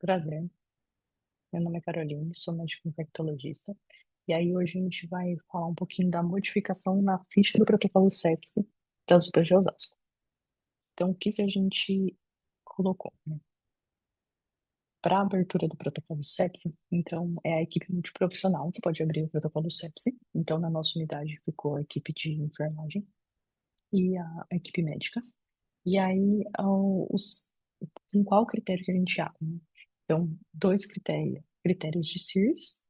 Prazer, meu nome é Caroline, sou médico infectologista. E aí hoje a gente vai falar um pouquinho da modificação na ficha do protocolo sepsi das UPAs de Osasco. Então, o que que a gente colocou, né? Para a abertura do protocolo sepsi, então é a equipe multiprofissional que pode abrir o protocolo sepsi. Então, na nossa unidade ficou a equipe de enfermagem e a equipe médica. E aí, com qual critério que a gente abre, né? Então, dois critérios de SIRS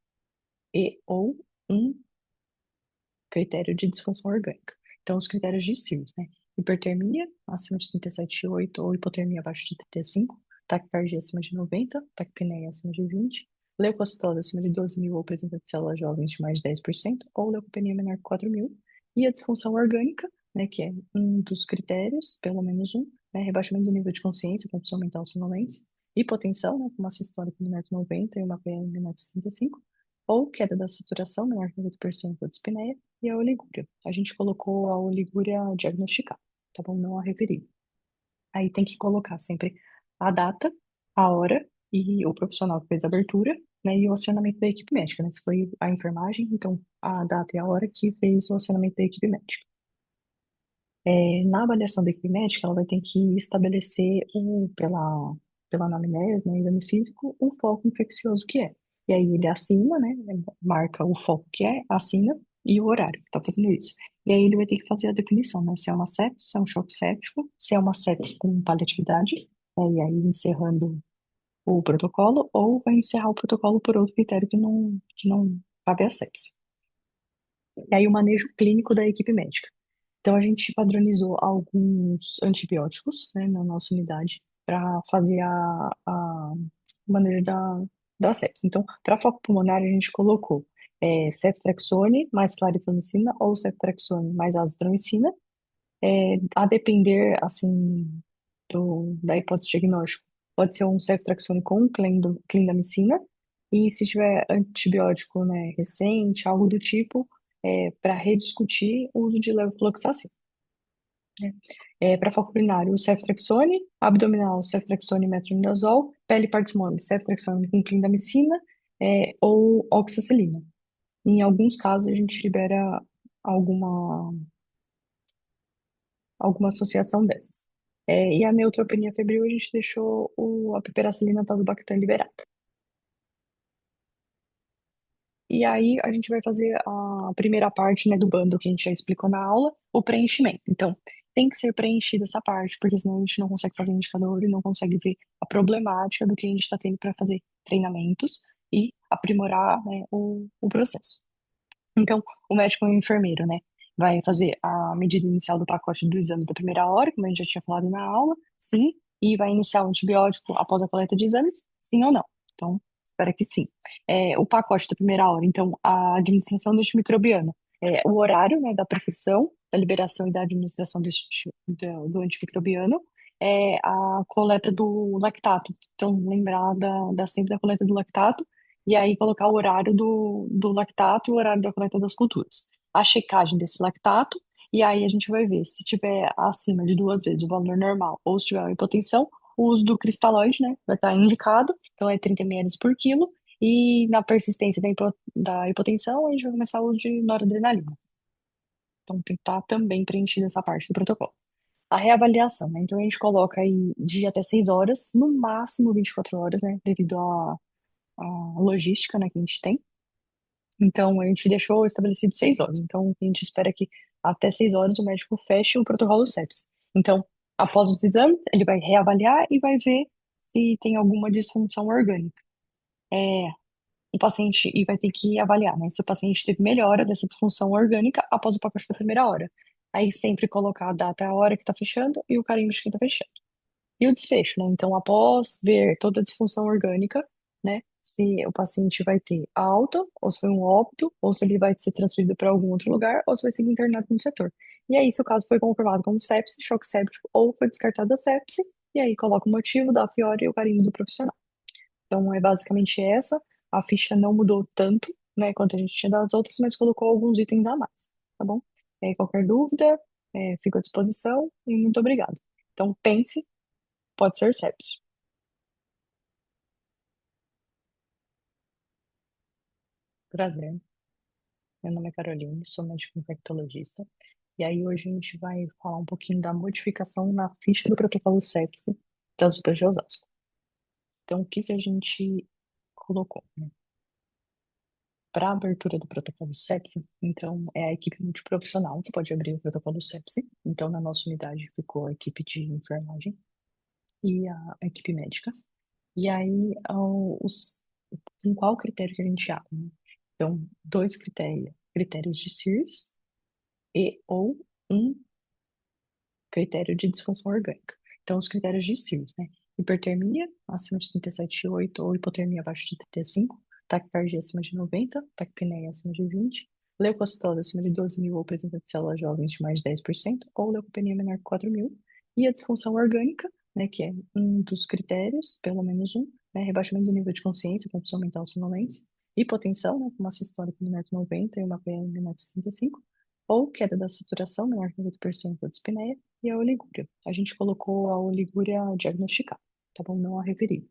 e ou um critério de disfunção orgânica. Então, os critérios de SIRS, né? Hipertermia acima de 37,8 ou hipotermia abaixo de 35, taquicardia acima de 90, taquipneia acima de 20, leucocitose acima de 12.000 ou presença de células jovens de mais de 10%, ou leucopenia menor que 4.000, e a disfunção orgânica, né, que é um dos critérios, pelo menos um, né, rebaixamento do nível de consciência, confusão mental, sonolência, hipotensão, né, com uma sistólica menor que 90 e uma PM menor que 65, ou queda da saturação menor que 90% da dispneia, e a oligúria. A gente colocou a oligúria diagnosticada, tá bom? Não a referida. Aí tem que colocar sempre a data, a hora e o profissional que fez a abertura, né? E o acionamento da equipe médica, né? Se foi a enfermagem, então a data e a hora que fez o acionamento da equipe médica. Na avaliação da equipe médica, ela vai ter que estabelecer pela anamnese, né, exame físico, o foco infeccioso que é. E aí ele assina, né, marca o foco que é, assina e o horário que está fazendo isso. E aí ele vai ter que fazer a definição, né, se é uma sepsis, se é um choque séptico, se é uma sepsis com paliatividade, né, e aí encerrando o protocolo, ou vai encerrar o protocolo por outro critério que não cabe a sepsis. E aí o manejo clínico da equipe médica. Então, a gente padronizou alguns antibióticos, né, na nossa unidade para fazer o manejo da sepsis. Então, para foco pulmonar, a gente colocou ceftriaxone mais claritromicina ou ceftriaxone mais azitromicina, a depender, assim, da hipótese diagnóstica. Pode ser um ceftriaxone com clindamicina, e se tiver antibiótico, né, recente, algo do tipo, para rediscutir o uso de levofloxacin, né? Para foco urinário, o ceftriaxone, abdominal, ceftriaxone e metronidazol, pele e partes moles, ceftriaxone com clindamicina, ou oxacilina. Em alguns casos, a gente libera alguma, alguma associação dessas. E a neutropenia febril, a gente deixou a piperacilina tazobactam liberada. E aí a gente vai fazer a primeira parte, né, do bando que a gente já explicou na aula, o preenchimento. Então, tem que ser preenchida essa parte, porque senão a gente não consegue fazer indicador e não consegue ver a problemática do que a gente está tendo para fazer treinamentos e aprimorar, né, o processo. Então, o médico e o enfermeiro, né, vai fazer a medida inicial do pacote dos exames da primeira hora, como a gente já tinha falado na aula, sim, e vai iniciar o antibiótico após a coleta de exames, sim ou não. Então, espero que sim. O pacote da primeira hora, então, a administração do antimicrobiano, o horário, né, da prescrição, da liberação e da administração do antimicrobiano, a coleta do lactato. Então, lembrar sempre da coleta do lactato, e aí colocar o horário do lactato e o horário da coleta das culturas. A checagem desse lactato, e aí a gente vai ver se tiver acima de 2 vezes o valor normal ou se tiver uma hipotensão, o uso do cristalóide, né, vai estar indicado, então é 30 ml por quilo, e na persistência da hipotensão, a gente vai começar o uso de noradrenalina. Então tem que estar também preenchida essa parte do protocolo. A reavaliação, né? Então a gente coloca aí de até 6 horas, no máximo 24 horas, né? Devido à logística, né, que a gente tem. Então, a gente deixou estabelecido 6 horas. Então, a gente espera que até 6 horas o médico feche o protocolo sepsis. Então, após os exames, ele vai reavaliar e vai ver se tem alguma disfunção orgânica. O paciente e vai ter que avaliar, né? Se o paciente teve melhora dessa disfunção orgânica após o pacote da primeira hora. Aí sempre colocar a data, a hora que está fechando e o carimbo de quem está fechando. E o desfecho, né? Então, após ver toda a disfunção orgânica, né? Se o paciente vai ter alta, ou se foi um óbito, ou se ele vai ser transferido para algum outro lugar, ou se vai ser internado no setor. E aí, se o caso foi comprovado como sepse, choque séptico, ou foi descartada a sepse, e aí coloca o motivo, data e hora e o carimbo do profissional. Então, é basicamente essa. A ficha não mudou tanto, né, quanto a gente tinha das outras, mas colocou alguns itens a mais, tá bom? Qualquer dúvida, fico à disposição e muito obrigado. Então, pense, pode ser sepse. Prazer, meu nome é Caroline, sou médico infectologista. E aí hoje a gente vai falar um pouquinho da modificação na ficha do protocolo sepsi das UPAs de Osasco. Então, o que que a gente colocou, né? Para a abertura do protocolo sepsi, então é a equipe multiprofissional que pode abrir o protocolo sepsi. Então, na nossa unidade ficou a equipe de enfermagem e a equipe médica. E aí, com qual critério que a gente abre, né? Então, dois critérios de SIRS e ou um critério de disfunção orgânica. Então, os critérios de SIRS, né? Hipertermia acima de 37,8 ou hipotermia abaixo de 35, taquicardia acima de 90, taquipneia acima de 20, leucocitose acima de 12.000 ou presença de células jovens de mais de 10%, ou leucopenia menor que 4.000, e a disfunção orgânica, né, que é um dos critérios, pelo menos um, né, rebaixamento do nível de consciência, confusão mental, sonolência, hipotensão, né, com uma sistólica menor que 90 e uma PM menor que 65, ou queda da saturação menor que 90% da dispneia, e a oligúria. A gente colocou a oligúria diagnosticada, tá bom? Não a referida.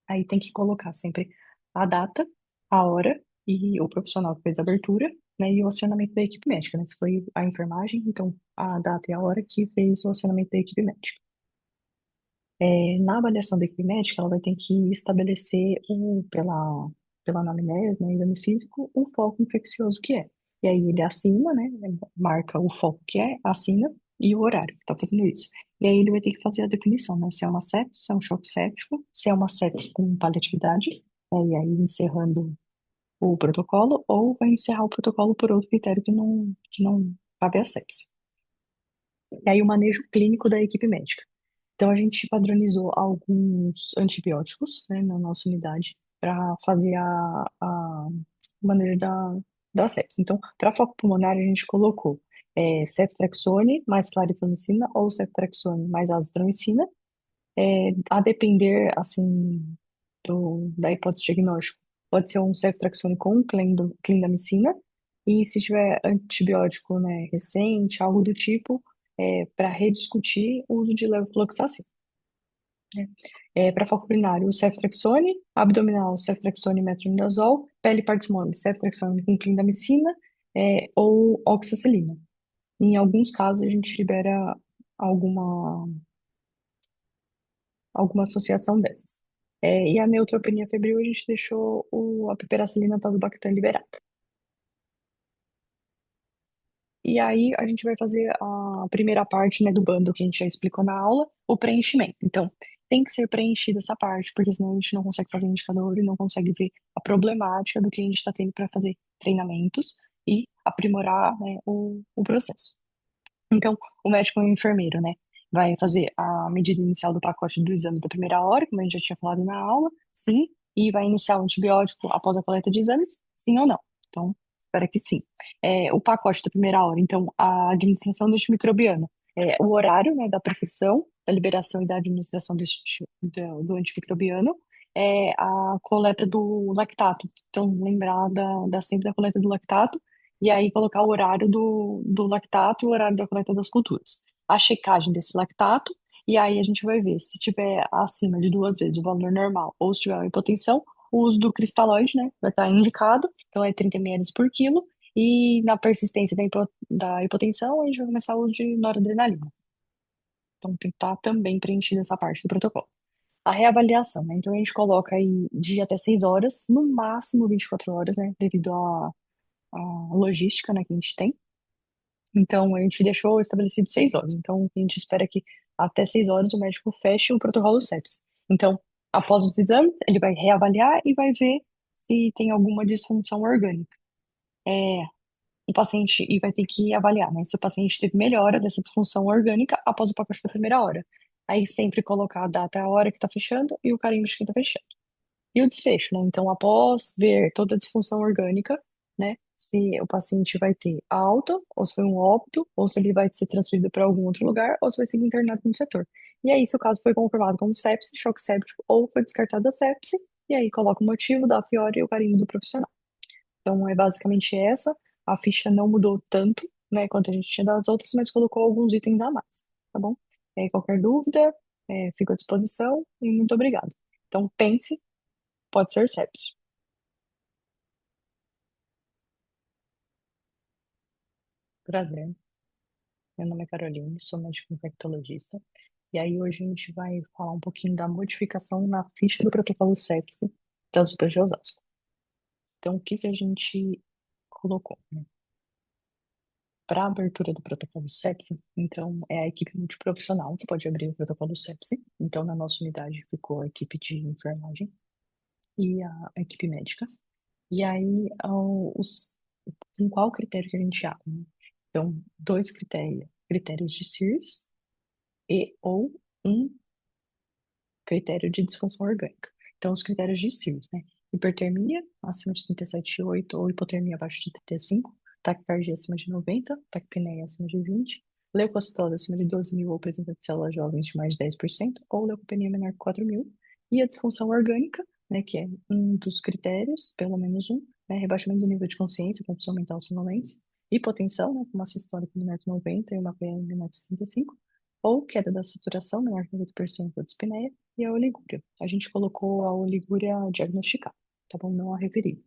Aí tem que colocar sempre a data, a hora e o profissional que fez a abertura, né? E o acionamento da equipe médica, né? Se foi a enfermagem, então a data e a hora que fez o acionamento da equipe médica. Na avaliação da equipe médica, ela vai ter que estabelecer pela anamnese, né, exame físico, o foco infeccioso que é. E aí ele assina, né, marca o foco que é, assina e o horário que está fazendo isso. E aí ele vai ter que fazer a definição, né, se é uma sepsis, se é um choque séptico, se é uma sepsis com paliatividade, né, e aí encerrando o protocolo, ou vai encerrar o protocolo por outro critério que não cabe a sepsis. E aí o manejo clínico da equipe médica. Então, a gente padronizou alguns antibióticos, né, na nossa unidade para fazer o manejo da sepsis. Então, para foco pulmonar, a gente colocou ceftriaxone mais claritromicina ou ceftriaxone mais azitromicina, a depender, assim, da hipótese diagnóstica. Pode ser um ceftriaxone com clindamicina, e se tiver antibiótico, né, recente, algo do tipo, para rediscutir o uso de levofloxacin, né? Para foco urinário, o ceftriaxone, abdominal, ceftriaxone e metronidazol, pele e parcimônio, ceftriaxone com clindamicina, ou oxacilina. Em alguns casos, a gente libera alguma, alguma associação dessas. E a neutropenia febril, a gente deixou a piperacilina tazobactam liberada. E aí a gente vai fazer a primeira parte, né, do bando que a gente já explicou na aula, o preenchimento. Então, tem que ser preenchida essa parte, porque senão a gente não consegue fazer indicador e não consegue ver a problemática do que a gente está tendo para fazer treinamentos e aprimorar, né, o processo. Então, o médico e o enfermeiro, né, vai fazer a medida inicial do pacote dos exames da primeira hora, como a gente já tinha falado na aula, sim, e vai iniciar o antibiótico após a coleta de exames, sim ou não. Então, espero que sim. O pacote da primeira hora, então, a administração do antimicrobiano, o horário, né, da prescrição, da liberação e da administração do antimicrobiano, a coleta do lactato. Então, lembrar sempre da coleta do lactato, e aí colocar o horário do lactato e o horário da coleta das culturas. A checagem desse lactato, e aí a gente vai ver se tiver acima de 2 vezes o valor normal ou se tiver uma hipotensão, o uso do cristalóide, né, vai estar indicado, então é 30 ml por quilo, e na persistência da hipotensão, a gente vai começar o uso de noradrenalina. Então tem que estar também preenchida essa parte do protocolo. A reavaliação, né? Então a gente coloca aí de até 6 horas, no máximo 24 horas, né? Devido à logística, né, que a gente tem. Então, a gente deixou estabelecido 6 horas. Então, a gente espera que até 6 horas o médico feche o protocolo sepsis. Então, após os exames, ele vai reavaliar e vai ver se tem alguma disfunção orgânica. É, o paciente e vai ter que avaliar, né? Se o paciente teve melhora dessa disfunção orgânica após o pacote da primeira hora. Aí sempre colocar a data, a hora que está fechando e o carimbo de quem está fechando. E o desfecho, né? Então, após ver toda a disfunção orgânica, né? Se o paciente vai ter alta, ou se foi um óbito, ou se ele vai ser transferido para algum outro lugar, ou se vai ser internado no setor. E aí, se o caso foi comprovado como sepse, choque séptico, ou foi descartada a sepse, e aí coloca o motivo, data e hora e o carimbo do profissional. Então, é basicamente essa. A ficha não mudou tanto, né, quanto a gente tinha das outras, mas colocou alguns itens a mais, tá bom? Qualquer dúvida, fico à disposição e muito obrigado. Então, pense, pode ser sepse. Prazer, meu nome é Caroline, sou médico infectologista. E aí hoje a gente vai falar um pouquinho da modificação na ficha do protocolo sepsi das UPAs de Osasco. Então, o que que a gente colocou, né? Para a abertura do protocolo sepsi, então é a equipe multiprofissional que pode abrir o protocolo sepsi. Então, na nossa unidade ficou a equipe de enfermagem e a equipe médica. E aí, com qual critério que a gente abre, né? Então, dois critérios de SIRS e ou um critério de disfunção orgânica. Então, os critérios de SIRS, né? Hipertermia acima de 37,8 ou hipotermia abaixo de 35, taquicardia acima de 90, taquipneia acima de 20, leucocitose acima de 12.000 ou presença de células jovens de mais de 10%, ou leucopenia menor que 4.000, e a disfunção orgânica, né, que é um dos critérios, pelo menos um, né, rebaixamento do nível de consciência, confusão mental, sonolência, hipotensão, né, com uma sistólica menor que 90 e uma PM menor que 65, ou queda da saturação menor que 90% da dispneia, e a oligúria. A gente colocou a oligúria diagnosticada, tá bom? Não a referida.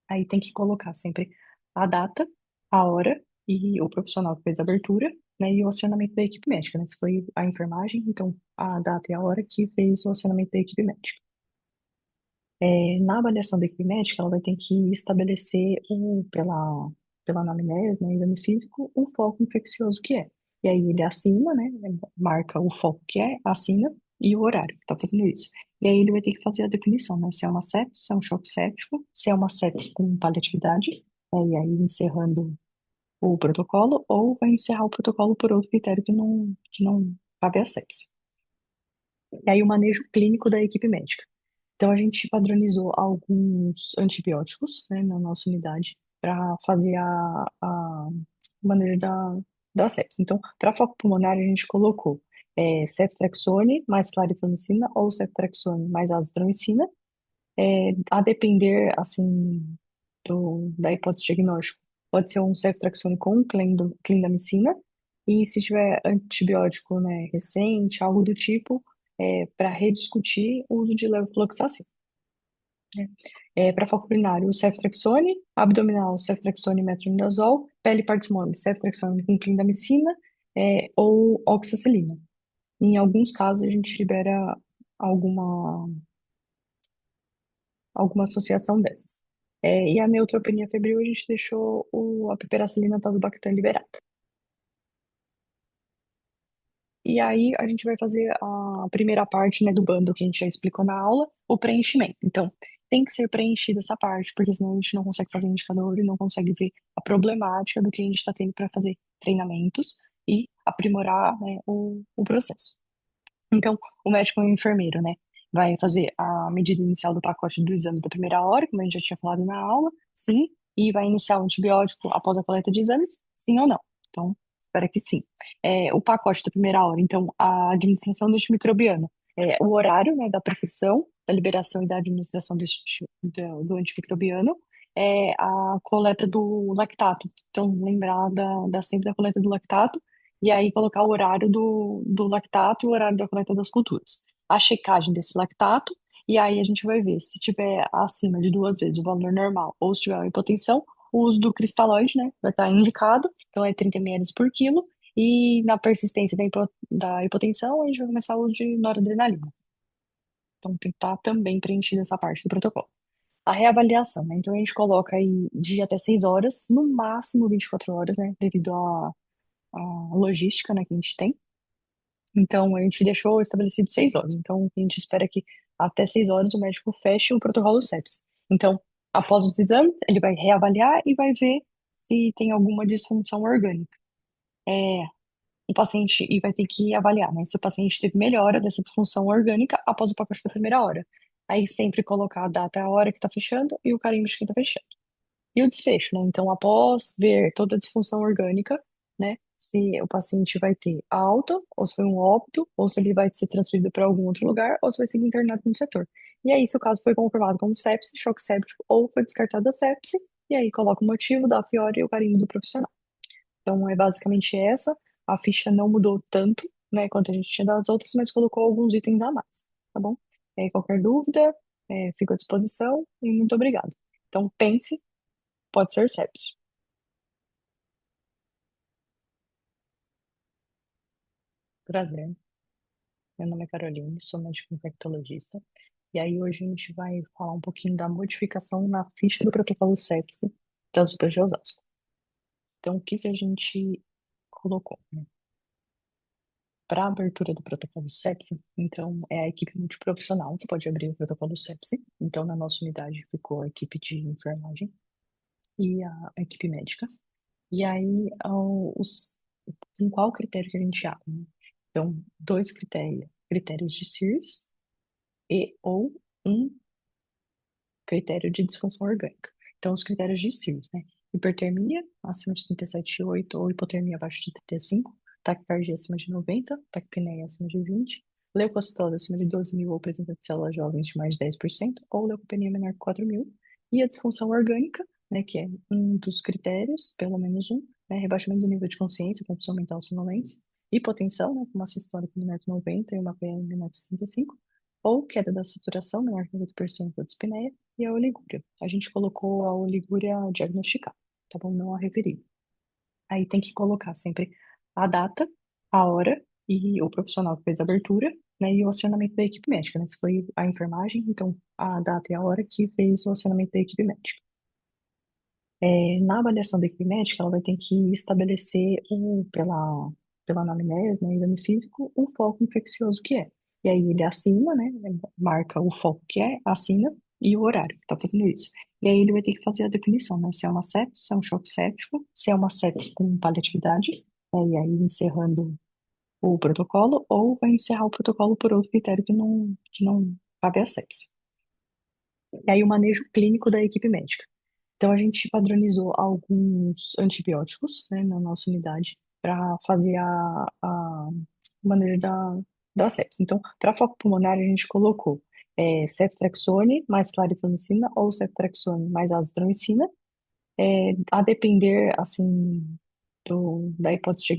Aí tem que colocar sempre a data, a hora e o profissional que fez a abertura, né? E o acionamento da equipe médica, né? Se foi a enfermagem, então a data e a hora que fez o acionamento da equipe médica. Na avaliação da equipe médica, ela vai ter que estabelecer pela anamnese, né, exame físico, o foco infeccioso que é. E aí ele assina, né, marca o foco que é, assina e o horário que está fazendo isso. E aí ele vai ter que fazer a definição, né, se é uma sepsis, se é um choque séptico, se é uma sepsis com paliatividade, e aí encerrando o protocolo, ou vai encerrar o protocolo por outro critério que não cabe a sepsis. E aí o manejo clínico da equipe médica. Então, a gente padronizou alguns antibióticos, né, na nossa unidade para fazer a manejo da sepsis. Então, para foco pulmonar, a gente colocou ceftriaxone mais claritromicina ou ceftriaxone mais azitromicina, a depender, assim, da hipótese diagnóstica. Pode ser um ceftriaxone com clindamicina, e se tiver antibiótico, né, recente, algo do tipo, para rediscutir o uso de levofloxacin, né? Para foco urinário, o ceftriaxone, abdominal, ceftriaxone e metronidazol, pele partismônio, ceftriaxone com clindamicina, ou oxacilina. Em alguns casos, a gente libera alguma, alguma associação dessas. E a neutropenia febril, a gente deixou a piperacilina tazobactam liberada. E aí a gente vai fazer a primeira parte, né, do bando que a gente já explicou na aula, o preenchimento. Então, tem que ser preenchida essa parte, porque senão a gente não consegue fazer indicador e não consegue ver a problemática do que a gente está tendo para fazer treinamentos e aprimorar, né, o processo. Então, o médico e o enfermeiro, né, vai fazer a medida inicial do pacote dos exames da primeira hora, como a gente já tinha falado na aula, sim, e vai iniciar o antibiótico após a coleta de exames, sim ou não. Então, espero que sim. O pacote da primeira hora, então, a administração do antimicrobiano, o horário, né, da prescrição, da liberação e da administração do antimicrobiano, a coleta do lactato. Então, lembrar sempre da coleta do lactato, e aí colocar o horário do lactato e o horário da coleta das culturas. A checagem desse lactato, e aí a gente vai ver se tiver acima de 2 vezes o valor normal ou se tiver uma hipotensão, o uso do cristalóide, né, vai estar indicado, então é 30 ml por quilo, e na persistência da hipotensão, a gente vai começar o uso de noradrenalina. Então tem que estar também preenchida essa parte do protocolo. A reavaliação, né, então a gente coloca aí de até 6 horas, no máximo 24 horas, né, devido à logística, né, que a gente tem. Então, a gente deixou estabelecido 6 horas. Então, a gente espera que até 6 horas o médico feche o protocolo sepsis. Então, após os exames, ele vai reavaliar e vai ver se tem alguma disfunção orgânica. É, o paciente e vai ter que avaliar, né? Se o paciente teve melhora dessa disfunção orgânica após o pacote da primeira hora. Aí sempre colocar a data, a hora que está fechando e o carimbo de quem está fechando. E o desfecho, né? Então, após ver toda a disfunção orgânica, né? Se o paciente vai ter alta, ou se foi um óbito, ou se ele vai ser transferido para algum outro lugar, ou se vai ser internado no setor. E aí, se o caso foi comprovado como sepse, choque séptico, ou foi descartada a sepse, e aí coloca o motivo, dá a fiora e o carimbo do profissional. Então, é basicamente essa. A ficha não mudou tanto, né, quanto a gente tinha das outras, mas colocou alguns itens a mais, tá bom? Qualquer dúvida, fico à disposição e muito obrigado. Então, pense, pode ser sepse. Prazer, meu nome é Caroline, sou médico infectologista. E aí hoje a gente vai falar um pouquinho da modificação na ficha do protocolo sepsi das UPAs de Osasco. Então, o que que a gente colocou, né? Para a abertura do protocolo sepsi, então é a equipe multiprofissional que pode abrir o protocolo sepsi. Então, na nossa unidade ficou a equipe de enfermagem e a equipe médica. E aí, com qual critério que a gente abre, né? Então, dois critérios de SIRS e ou um critério de disfunção orgânica. Então, os critérios de SIRS, né? Hipertermia acima de 37,8 ou hipotermia abaixo de 35, taquicardia acima de 90, taquipneia acima de 20, leucocitose acima de 12.000 ou presença de células jovens de mais de 10%, ou leucopenia menor que 4.000, e a disfunção orgânica, né, que é um dos critérios, pelo menos um, né, rebaixamento do nível de consciência, confusão mental, sonolência, hipotensão, né, com uma sistólica menor que 90 e uma PM menor que 65, ou queda da saturação menor que 90% da dispneia, e a oligúria. A gente colocou a oligúria diagnosticada, tá bom? Não a referida. Aí tem que colocar sempre a data, a hora e o profissional que fez a abertura, né? E o acionamento da equipe médica, né? Se foi a enfermagem, então a data e a hora que fez o acionamento da equipe médica. Na avaliação da equipe médica, ela vai ter que estabelecer pela anamnese, né, exame físico, o foco infeccioso que é. E aí ele assina, né, marca o foco que é, assina e o horário que está fazendo isso. E aí ele vai ter que fazer a definição, né, se é uma sepsis, se é um choque séptico, se é uma sepsis com paliatividade, né, e aí encerrando o protocolo, ou vai encerrar o protocolo por outro critério que não cabe a sepsis. E aí o manejo clínico da equipe médica. Então, a gente padronizou alguns antibióticos, né, na nossa unidade para fazer a manejo da sepsis. Então, para foco pulmonar, a gente colocou ceftriaxone mais claritromicina ou ceftriaxone mais azitromicina, a depender, assim, da hipótese